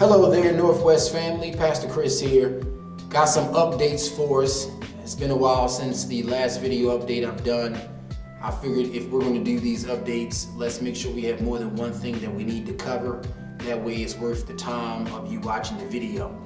Hello there, Northwest family. Pastor Chris here. Got some updates for us. It's been a while since the last video update I've done. I figured if we're going to do these updates, let's make sure we have more than one thing that we need to cover. That way it's worth the time of you watching the video.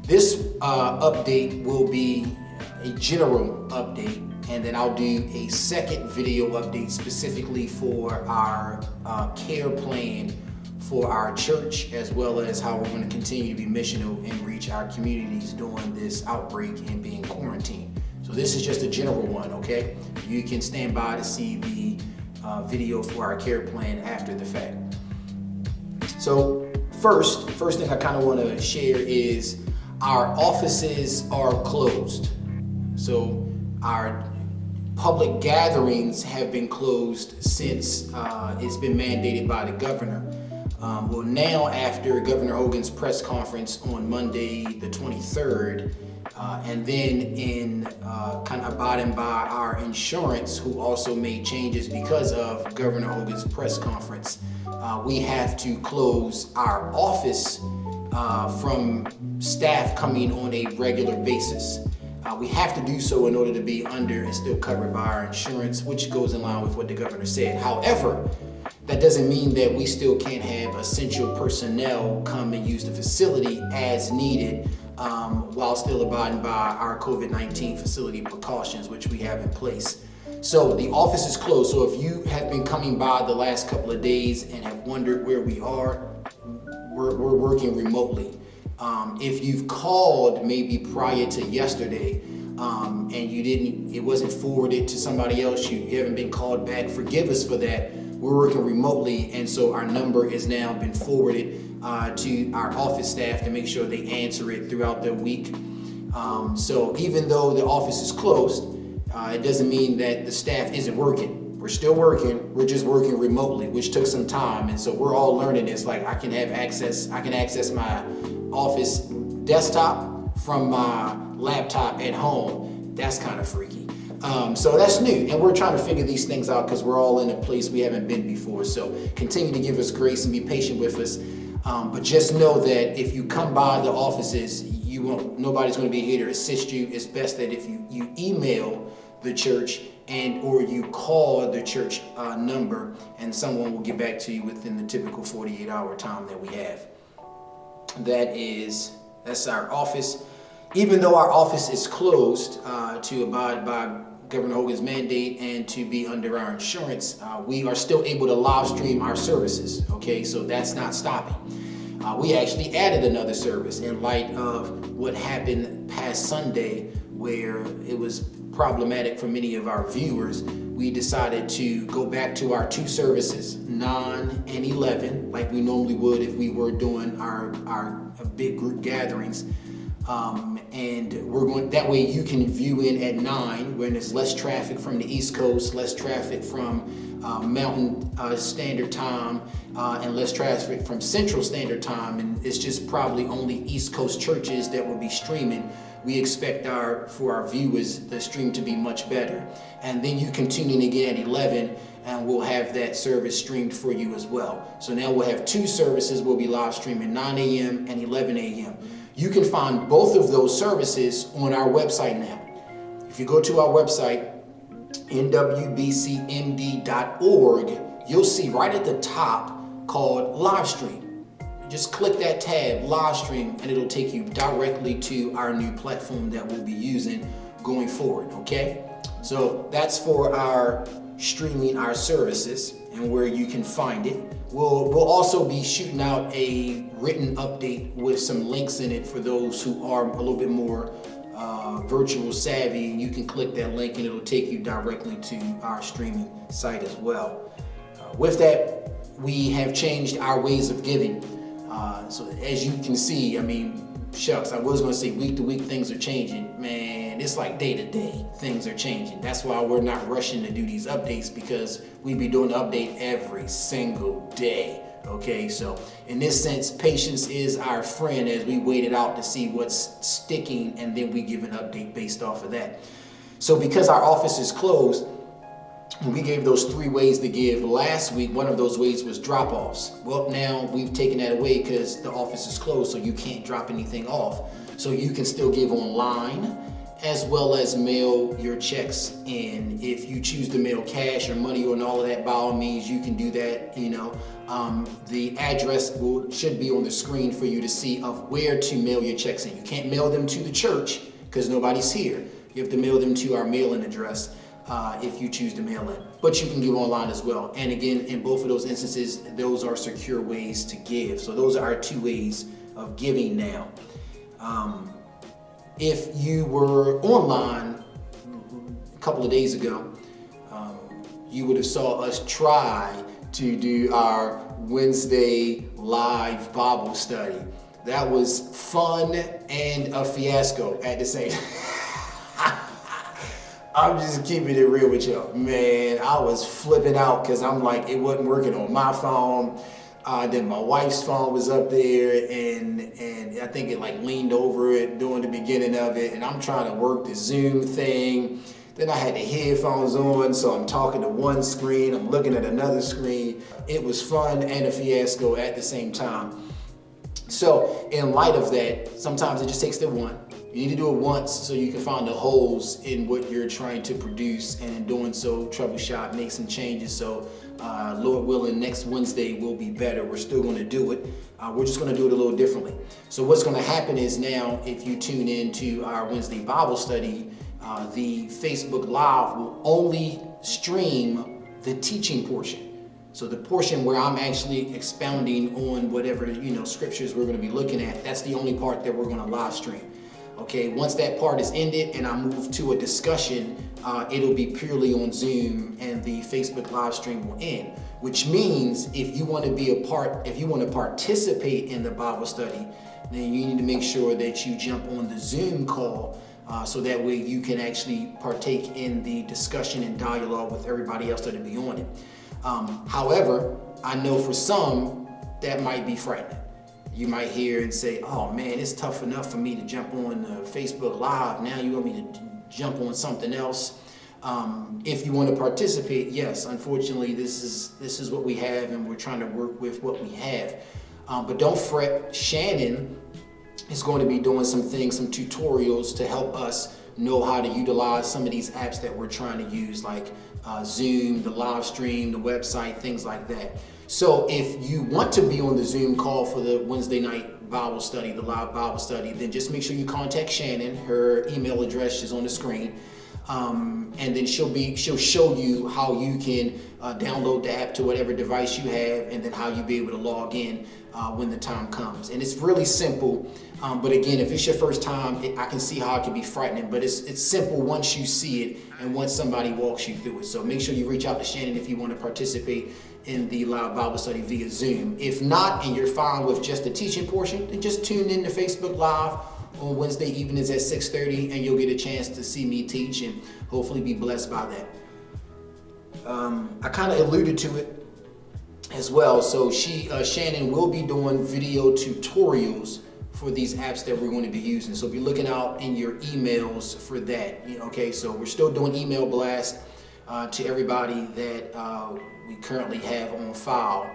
This update will be a general update, and then I'll do a second video update specifically for our care plan for our church, as well as how we're going to continue to be missional and reach our communities during this outbreak and being quarantined. So this is just a general one, okay? You can stand by to see the video for our care plan after the fact. So first thing I kind of want to share is our offices are closed. So our public gatherings have been closed since it's been mandated by the governor. Well, now after Governor Hogan's press conference on Monday the 23rd, and then in kind of abiding by our insurance, who also made changes because of Governor Hogan's press conference, we have to close our office from staff coming on a regular basis. We have to do so in order to be under and still covered by our insurance, which goes in line with what the governor said. However, that doesn't mean that we still can't have essential personnel come and use the facility as needed, while still abiding by our COVID-19 facility precautions, which we have in place. So the office is closed. So if you have been coming by the last couple of days and have wondered where we are, we're working remotely. If you've called maybe prior to yesterday, and it wasn't forwarded to somebody else, you haven't been called back, forgive us for that. We're working remotely, and so our number has now been forwarded to our office staff to make sure they answer it throughout the week. So even though the office is closed, it doesn't mean that the staff isn't working. We're still working, we're just working remotely, which took some time, and so we're all learning this. Like I can access my office desktop from my laptop at home. That's kind of freaky. So that's new, and we're trying to figure these things out because we're all in a place we haven't been before. So continue to give us grace and be patient with us. But just know that if you come by the offices, nobody's going to be here to assist you. It's best that if you email the church or you call the church number, and someone will get back to you within the typical 48-hour time that we have. That's our office. Even though our office is closed to abide by Governor Hogan's mandate and to be under our insurance, we are still able to live stream our services, okay? So that's not stopping. We actually added another service in light of what happened past Sunday, where it was problematic for many of our viewers. We decided to go back to our two services, 9 and 11, like we normally would if we were doing our big group gatherings. And we're going that way you can view in at 9 when there's less traffic from the East Coast, less traffic from Mountain Standard Time, and less traffic from Central Standard Time, and it's just probably only East Coast churches that will be streaming. We expect for our viewers the stream to be much better, and then you can tune in again at 11 and we'll have that service streamed for you as well. So now we'll have two services. We'll be live streaming 9 a.m. and 11 a.m. You can find both of those services on our website now. If you go to our website, nwbcmd.org, you'll see right at the top called live stream. Just click that tab, live stream, and it'll take you directly to our new platform that we'll be using going forward, okay? So that's for our streaming our services and where you can find it. We'll also be shooting out a written update with some links in it for those who are a little bit more virtual savvy. You can click that link and it'll take you directly to our streaming site as well. With that, we have changed our ways of giving. So as you can see, I mean, shucks, I was going to say week to week things are changing. Man, it's like day to day things are changing. That's why we're not rushing to do these updates, because we be doing the update every single day. Okay, so in this sense, patience is our friend as we wait it out to see what's sticking, and then we give an update based off of that. So because our office is closed, We gave those 3 ways to give last week. One of those ways was drop-offs. Well, now we've taken that away because the office is closed, so you can't drop anything off. So you can still give online as well as mail your checks in. If you choose to mail cash or money and all of that, by all means, you can do that. The address should be on the screen for you to see of where to mail your checks in. You can't mail them to the church because nobody's here. You have to mail them to our mailing address. If you choose to mail in, but you can give online as well. And again, in both of those instances, those are secure ways to give. So those are our 2 ways of giving now. If you were online a couple of days ago, you would have saw us try to do our Wednesday live Bible study. That was fun and a fiasco at the same time. I'm just keeping it real with y'all. Man, I was flipping out because I'm like, it wasn't working on my phone. Then my wife's phone was up there and I think it like leaned over it during the beginning of it. And I'm trying to work the Zoom thing. Then I had the headphones on, so I'm talking to one screen, I'm looking at another screen. It was fun and a fiasco at the same time. So in light of that, sometimes it just takes the one. You need to do it once so you can find the holes in what you're trying to produce, and in doing so, troubleshoot, make some changes. So Lord willing, next Wednesday will be better. We're still going to do it. We're just going to do it a little differently. So what's going to happen is now, if you tune into our Wednesday Bible study, the Facebook Live will only stream the teaching portion. So the portion where I'm actually expounding on whatever, scriptures we're going to be looking at, that's the only part that we're going to live stream. Okay, once that part is ended and I move to a discussion, it'll be purely on Zoom and the Facebook live stream will end. Which means if you want to be a part, if you want to participate in the Bible study, then you need to make sure that you jump on the Zoom call so that way you can actually partake in the discussion and dialogue with everybody else that'll be on it. However, I know for some that might be frightening. You might hear and say, oh man, it's tough enough for me to jump on Facebook Live. Now you want me to jump on something else. If you want to participate, yes, unfortunately, this is what we have and we're trying to work with what we have. But don't fret, Shannon is going to be doing some things, some tutorials to help us know how to utilize some of these apps that we're trying to use, like Zoom, the live stream, the website, things like that. So if you want to be on the Zoom call for the Wednesday night Bible study, the live Bible study, then just make sure you contact Shannon. Her email address is on the screen. And then she'll show you how you can download the app to whatever device you have, and then how you'll be able to log in when the time comes. And it's really simple. But again, if it's your first time, I can see how it can be frightening, but it's simple once you see it and once somebody walks you through it. So make sure you reach out to Shannon if you want to participate in the live Bible study via Zoom. If not, and you're fine with just the teaching portion, then just tune in to Facebook Live on Wednesday evenings at 6:30, and you'll get a chance to see me teach and hopefully be blessed by that. I kind of alluded to it as well. So Shannon will be doing video tutorials for these apps that we're going to be using. So be looking out in your emails for that. Okay, so we're still doing email blast to everybody that we currently have on file.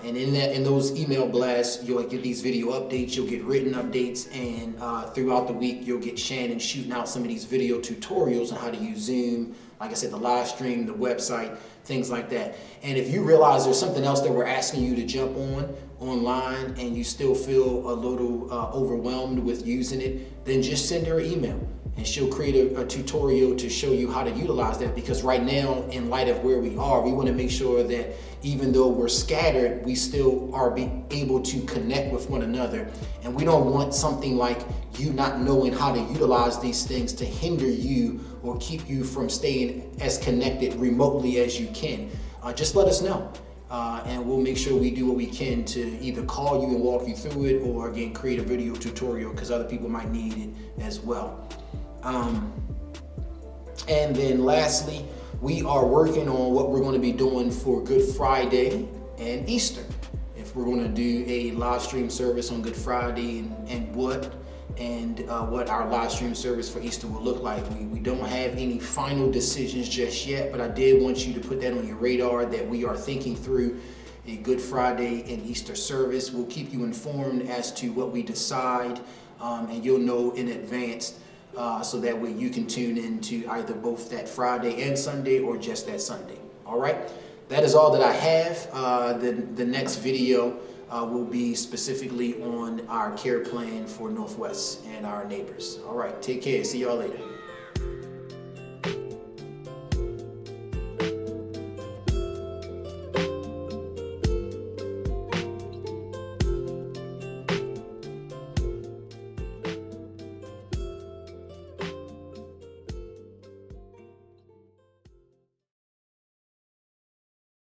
And in those email blasts, you'll get these video updates, you'll get written updates, and throughout the week, you'll get Shannon shooting out some of these video tutorials on how to use Zoom, like I said, the live stream, the website, things like that. And if you realize there's something else that we're asking you to jump online, and you still feel a little overwhelmed with using it, then just send her an email. And she'll create a tutorial to show you how to utilize that, because right now, in light of where we are, we want to make sure that even though we're scattered, we still are able to connect with one another. And we don't want something like you not knowing how to utilize these things to hinder you or keep you from staying as connected remotely as you can. Just let us know. And we'll make sure we do what we can to either call you and walk you through it, or again, create a video tutorial, because other people might need it as well. And then lastly, we are working on what we're going to be doing for Good Friday and Easter. If we're going to do a live stream service on Good Friday and what, and what our live stream service for Easter will look like. We don't have any final decisions just yet, but I did want you to put that on your radar that we are thinking through a Good Friday and Easter service. We'll keep you informed as to what we decide, and you'll know in advance, so that way you can tune in to either both that Friday and Sunday or just that Sunday. All right, that is all that I have. The next video will be specifically on our care plan for Northwest and our neighbors. All right, take care. See y'all later.